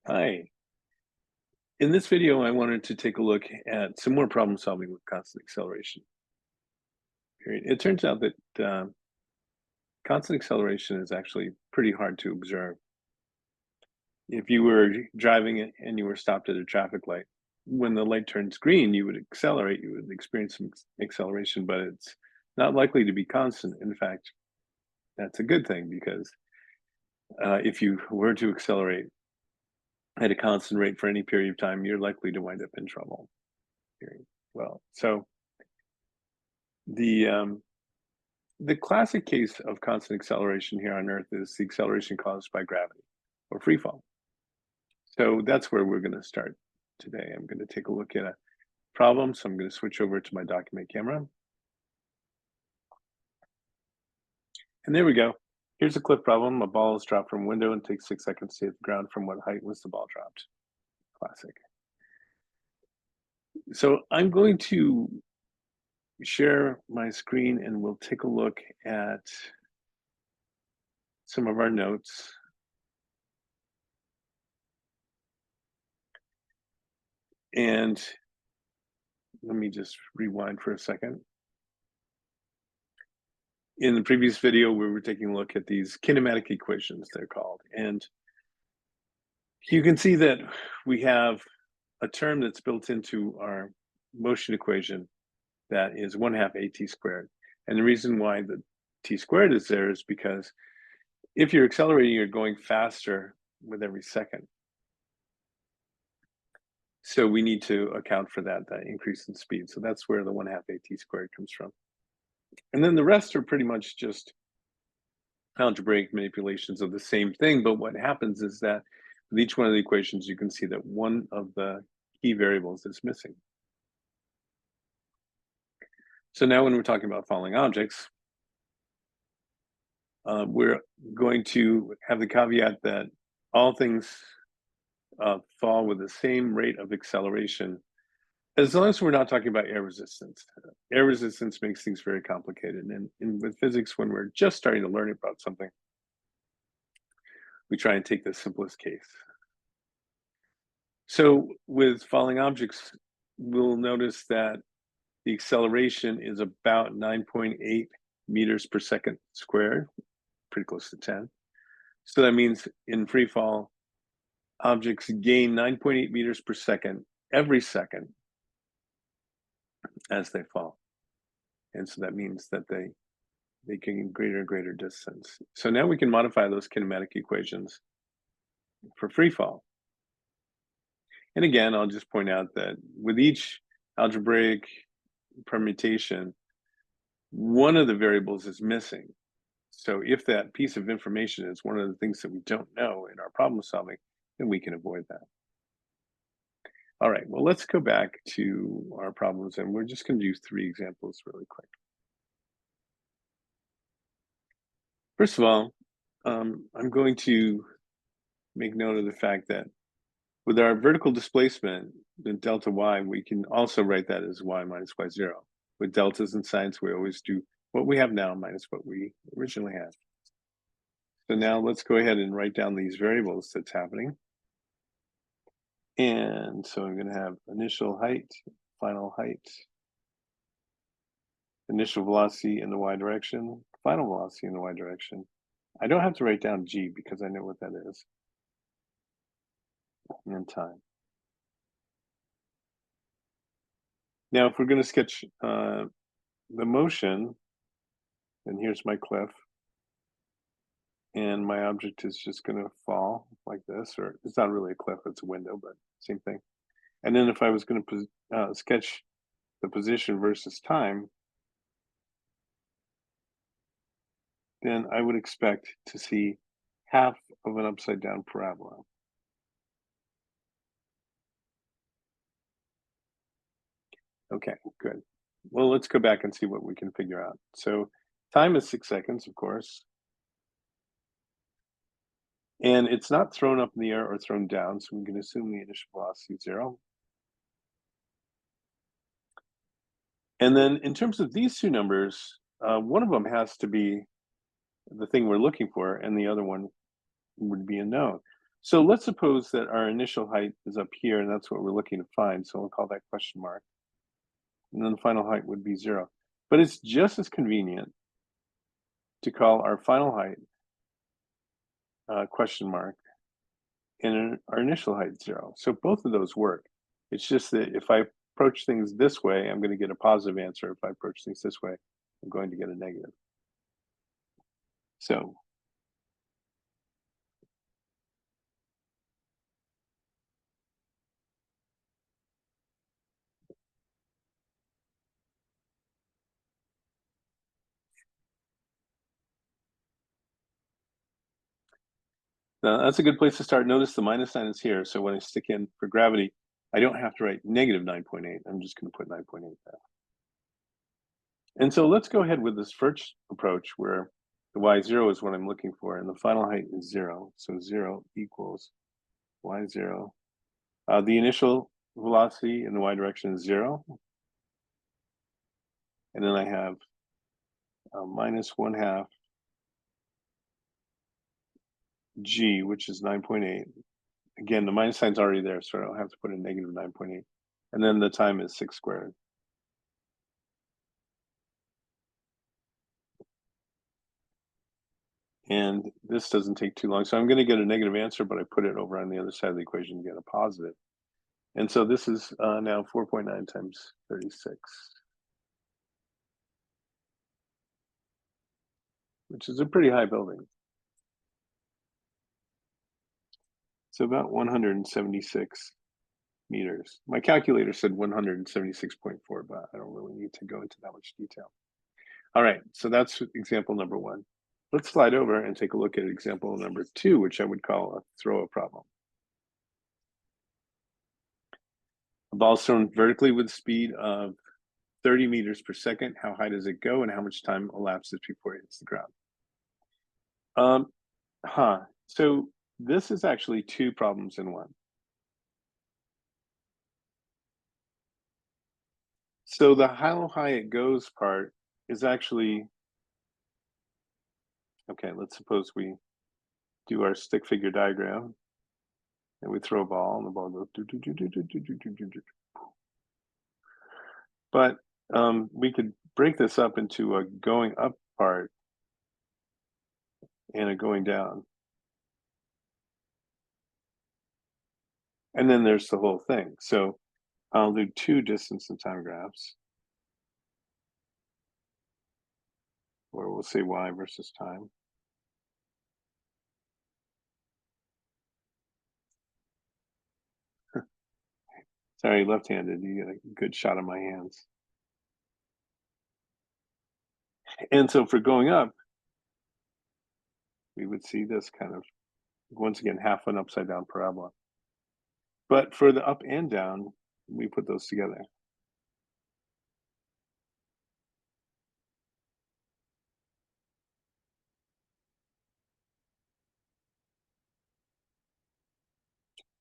Hi. In this video, I wanted to take a look at some more problem solving with constant acceleration. It turns out that constant acceleration is actually pretty hard to observe. If you were driving it and you were stopped at a traffic light, when the light turns green, you would accelerate, you would experience some acceleration, but it's not likely to be constant. In fact, that's a good thing because if you were to accelerate at a constant rate for any period of time, you're likely to wind up in trouble. Period. Well, so The um, the classic case of constant acceleration here on Earth is the acceleration caused by gravity or free fall. So that's where we're going to start today. I'm going to take a look at a problem. So I'm going to switch over to my document camera. And there we go. Here's a clip problem. A ball is dropped from a window and takes 6 seconds to hit the ground. From what height was the ball dropped? Classic. So I'm going to share my screen and we'll take a look at some of our notes. And let me just rewind for a second. In the previous video, we were taking a look at these kinematic equations, they're called. And you can see that we have a term that's built into our motion equation that is 1/2 at squared. And the reason why the t squared is there is because if you're accelerating, you're going faster with every second. So we need to account for that increase in speed. So that's where the 1/2 at squared comes from. And then the rest are pretty much just algebraic manipulations of the same thing. But what happens is that with each one of the equations, you can see that one of the key variables is missing. So now when we're talking about falling objects, we're going to have the caveat that all things fall with the same rate of acceleration, as long as we're not talking about air resistance. Air resistance makes things very complicated. And with physics, when we're just starting to learn about something, we try and take the simplest case. So with falling objects, we'll notice that the acceleration is about 9.8 meters per second squared, pretty close to 10. So that means in free fall, objects gain 9.8 meters per second every second as they fall. And so that means that they gain greater and greater distance. So now we can modify those kinematic equations for free fall. And again, I'll just point out that with each algebraic permutation, one of the variables is missing. So if that piece of information is one of the things that we don't know in our problem solving, then we can avoid that. All right, well, let's go back to our problems and we're just going to do 3 examples really quick. First of all, I'm going to make note of the fact that with our vertical displacement, the delta y, we can also write that as y minus y0. With deltas in science, we always do what we have now minus what we originally had. So now let's go ahead and write down these variables that's happening. And so I'm going to have initial height, final height, initial velocity in the y direction, final velocity in the y direction. I don't have to write down g because I know what that is. And then time. Now, if we're going to sketch the motion, and here's my cliff, and my object is just going to fall like this, or it's not really a cliff, it's a window, but same thing. And then if I was going to sketch the position versus time, then I would expect to see half of an upside down parabola. Okay, good. Well, let's go back and see what we can figure out. So time is 6 seconds, of course. And it's not thrown up in the air or thrown down, so we can assume the initial velocity is 0. And then in terms of these 2 numbers, one of them has to be the thing we're looking for, and the other one would be a known. So let's suppose that our initial height is up here, and that's what we're looking to find. So we'll call that question mark. And then the final height would be 0. But it's just as convenient to call our final height question mark and our initial height 0. So both of those work. It's just that if I approach things this way, I'm going to get a positive answer. If I approach things this way, I'm going to get a negative. So that's a good place to start. Notice the minus sign is here. So when I stick in for gravity, I don't have to write negative 9.8. I'm just going to put 9.8 there. And so let's go ahead with this first approach where the y0 is what I'm looking for, and the final height is 0. So 0 equals y0. The initial velocity in the y direction is 0. And then I have minus 1/2 g, which is 9.8. Again, the minus sign's already there, so I don't have to put a negative 9.8. And then the time is 6 squared. And this doesn't take too long. So I'm going to get a negative answer, but I put it over on the other side of the equation to get a positive. And so this is now 4.9 times 36, which is a pretty high building. So about 176 meters. My calculator said 176.4, but I don't really need to go into that much detail. All right, so that's example number 1. Let's slide over and take a look at example number 2, which I would call a throw-a problem. A ball is thrown vertically with a speed of 30 meters per second. How high does it go, and how much time elapses before it hits the ground? So this is actually 2 problems in one. So the how high it goes part is actually, okay, let's suppose we do our stick figure diagram and we throw a ball and the ball goes do, do, do, do, do, do, do, do, do, do. But we could break this up into a going up part and a going down. And then there's the whole thing. So I'll do 2 distance and time graphs, or we'll say y versus time. Sorry, left-handed, you get a good shot of my hands. And so for going up, we would see this kind of, once again, half an upside down parabola. But for the up and down, we put those together.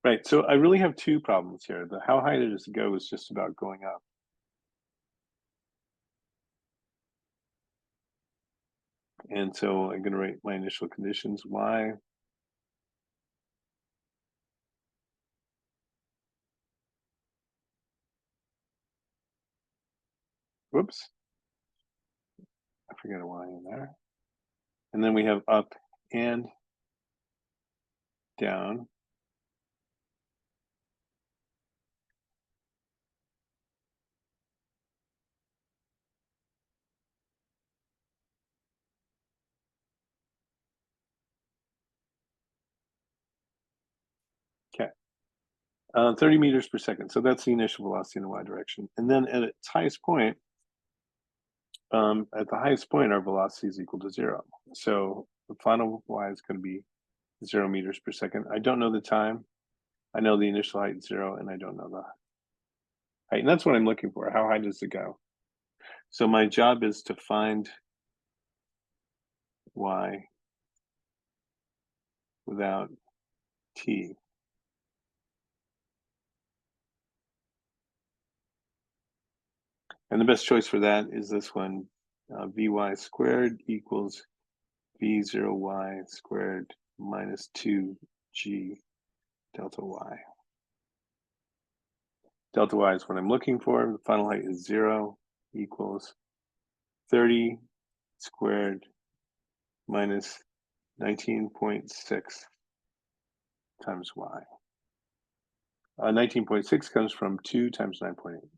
Right, so I really have 2 problems here. The how high does it go is just about going up. And so I'm gonna write my initial conditions, y. Whoops, I forgot a y in there. And then we have up and down. Okay, 30 meters per second. So that's the initial velocity in the y direction. And then at its highest point, our velocity is equal to 0. So the final y is going to be 0 meters per second. I don't know the time. I know the initial height is 0, and I don't know the height. And that's what I'm looking for. How high does it go? So my job is to find y without t. And the best choice for that is this one, vy squared equals v0y squared minus 2 g delta y. Delta y is what I'm looking for. The final height is 0 equals 30 squared minus 19.6 times y. 19.6 comes from 2 times 9.8.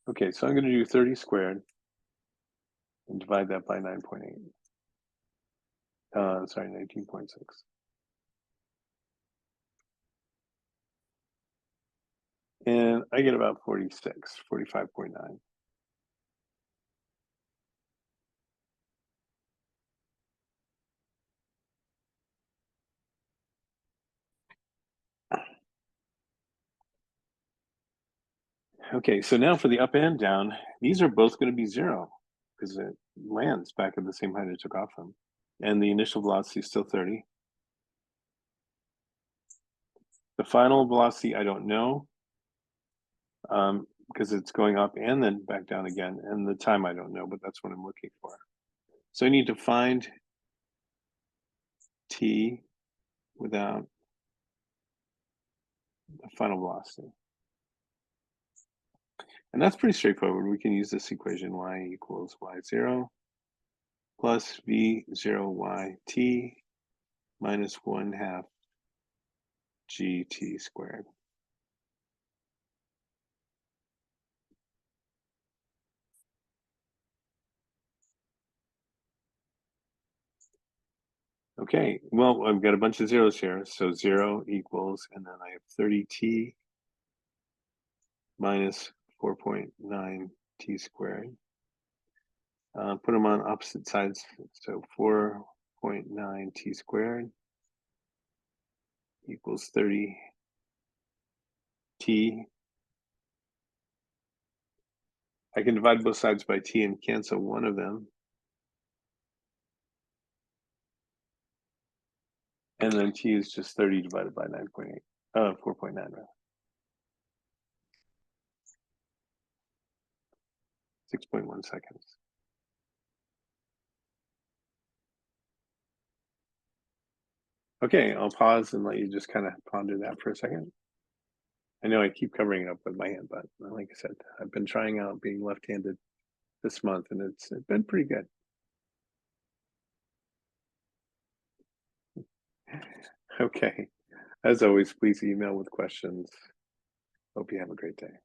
Okay, so I'm going to do 30 squared and divide that by 9.8. Sorry, 19.6. And I get about 45.9. Okay, so now for the up and down, these are both going to be 0 because it lands back at the same height it took off from. And the initial velocity is still 30. The final velocity, I don't know, because it's going up and then back down again. And the time, I don't know, but that's what I'm looking for. So I need to find t without the final velocity. And that's pretty straightforward. We can use this equation, y equals y0 plus v0 yt minus 1/2 gt squared. Okay, well, I've got a bunch of zeros here. So 0 equals, and then I have 30t minus 4.9 t squared. Put them on opposite sides. So 4.9 t squared equals 30 t. I can divide both sides by t and cancel one of them. And then t is just 30 divided by 9.8, 4.9 rather. 6.1 seconds. Okay, I'll pause and let you just kind of ponder that for a second. I know I keep covering it up with my hand, but like I said, I've been trying out being left-handed this month, and it's been pretty good. Okay, as always, please email with questions. Hope you have a great day.